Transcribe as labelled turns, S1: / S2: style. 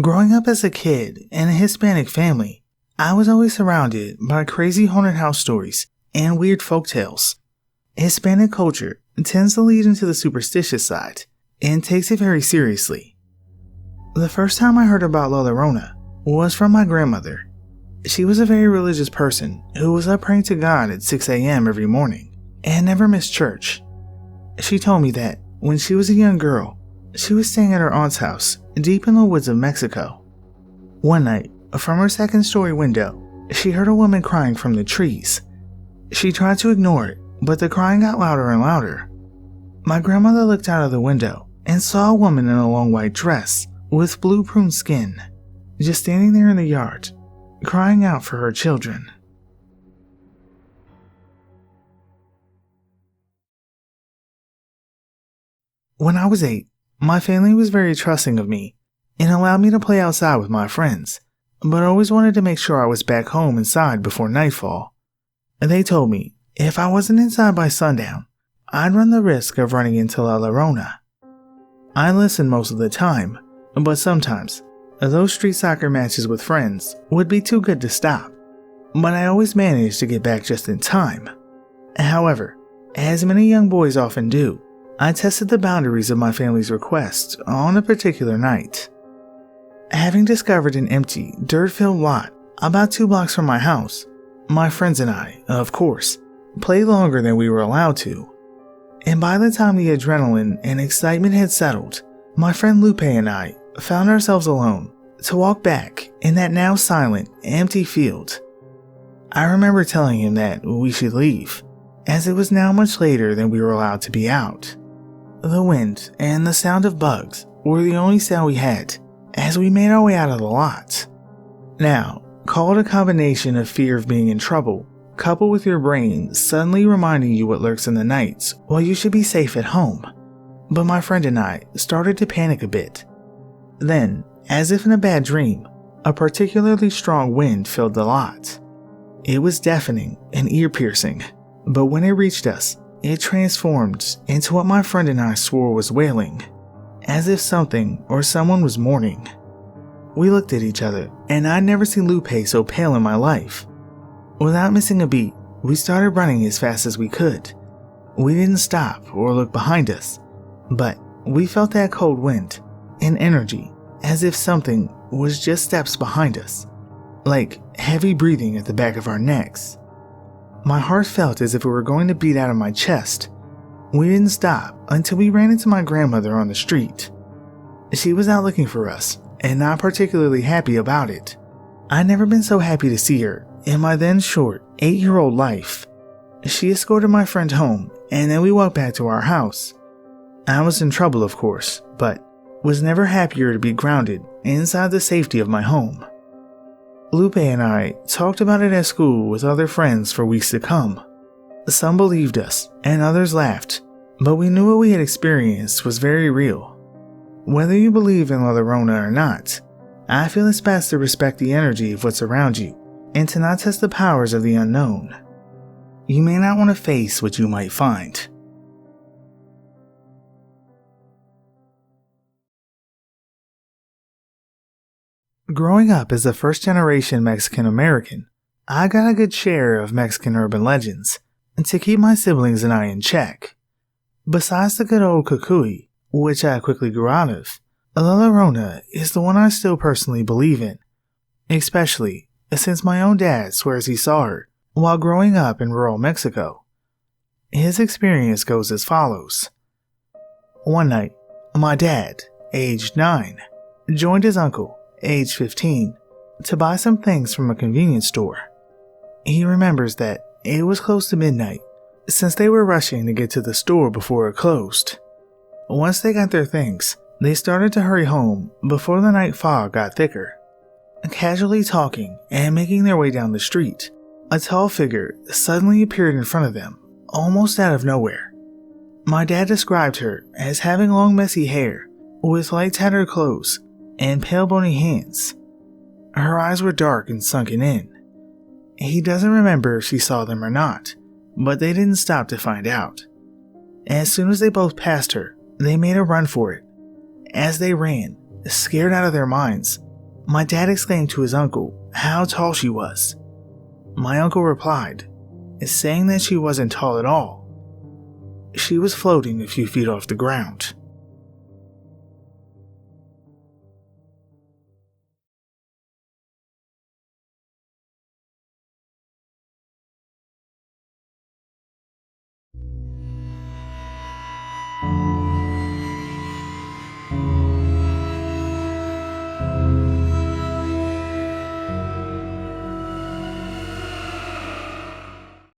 S1: Growing up as a kid in a Hispanic family, I was always surrounded by crazy haunted house stories and weird folktales. Hispanic culture tends to lead into the superstitious side and takes it very seriously. The first time I heard about La Llorona was from my grandmother. She was a very religious person who was up praying to God at 6 a.m. every morning and never missed church. She told me that when she was a young girl, she was staying at her aunt's house deep in the woods of Mexico. One night, from her second-story window, she heard a woman crying from the trees. She tried to ignore it, but the crying got louder and louder. My grandmother looked out of the window and saw a woman in a long white dress with blue prune skin, just standing there in the yard, crying out for her children. When I was 8, my family was very trusting of me and allowed me to play outside with my friends, but always wanted to make sure I was back home inside before nightfall. They told me if I wasn't inside by sundown, I'd run the risk of running into La Llorona. I listened most of the time, but sometimes those street soccer matches with friends would be too good to stop, but I always managed to get back just in time. However, as many young boys often do, I tested the boundaries of my family's request on a particular night. Having discovered an empty, dirt-filled lot about 2 blocks from my house, my friends and I, of course, played longer than we were allowed to. And by the time the adrenaline and excitement had settled, my friend Lupe and I found ourselves alone to walk back in that now silent, empty field. I remember telling him that we should leave, as it was now much later than we were allowed to be out. The wind and the sound of bugs were the only sound we had as we made our way out of the lot. Now, call it a combination of fear of being in trouble, coupled with your brain suddenly reminding you what lurks in the nights while you should be safe at home. But my friend and I started to panic a bit. Then, as if in a bad dream, a particularly strong wind filled the lot. It was deafening and ear-piercing, but when it reached us, it transformed into what my friend and I swore was wailing, as if something or someone was mourning. We looked at each other, and I'd never seen Lupe so pale in my life. Without missing a beat, we started running as fast as we could. We didn't stop or look behind us, but we felt that cold wind and energy as if something was just steps behind us, like heavy breathing at the back of our necks. My heart felt as if it were going to beat out of my chest. We didn't stop until we ran into my grandmother on the street. She was out looking for us, and not particularly happy about it. I'd never been so happy to see her in my then short 8-year-old life. She escorted my friend home, and then we walked back to our house. I was in trouble, of course, but was never happier to be grounded inside the safety of my home. Lupe and I talked about it at school with other friends for weeks to come. Some believed us, and others laughed, but we knew what we had experienced was very real. Whether you believe in La Llorona or not, I feel it's best to respect the energy of what's around you, and to not test the powers of the unknown. You may not want to face what you might find. Growing up as a first-generation Mexican American, I got a good share of Mexican urban legends to keep my siblings and I in check. Besides the good old cucuy, which I quickly grew out of, La Llorona is the one I still personally believe in, especially since my own dad swears he saw her while growing up in rural Mexico. His experience goes as follows. One night, my dad, aged 9, joined his uncle, age 15, to buy some things from a convenience store. He remembers that it was close to midnight, since they were rushing to get to the store before it closed. Once they got their things, they started to hurry home before the night fog got thicker. Casually talking and making their way down the street, a tall figure suddenly appeared in front of them, almost out of nowhere. My dad described her as having long messy hair, with light tattered clothes, and pale bony hands. Her eyes were dark and sunken in. He doesn't remember if she saw them or not, but they didn't stop to find out. As soon as they both passed her, they made a run for it. As they ran, scared out of their minds, My dad exclaimed to his uncle how tall she was. My uncle replied, saying that she wasn't tall at all. She was floating a few feet off the ground.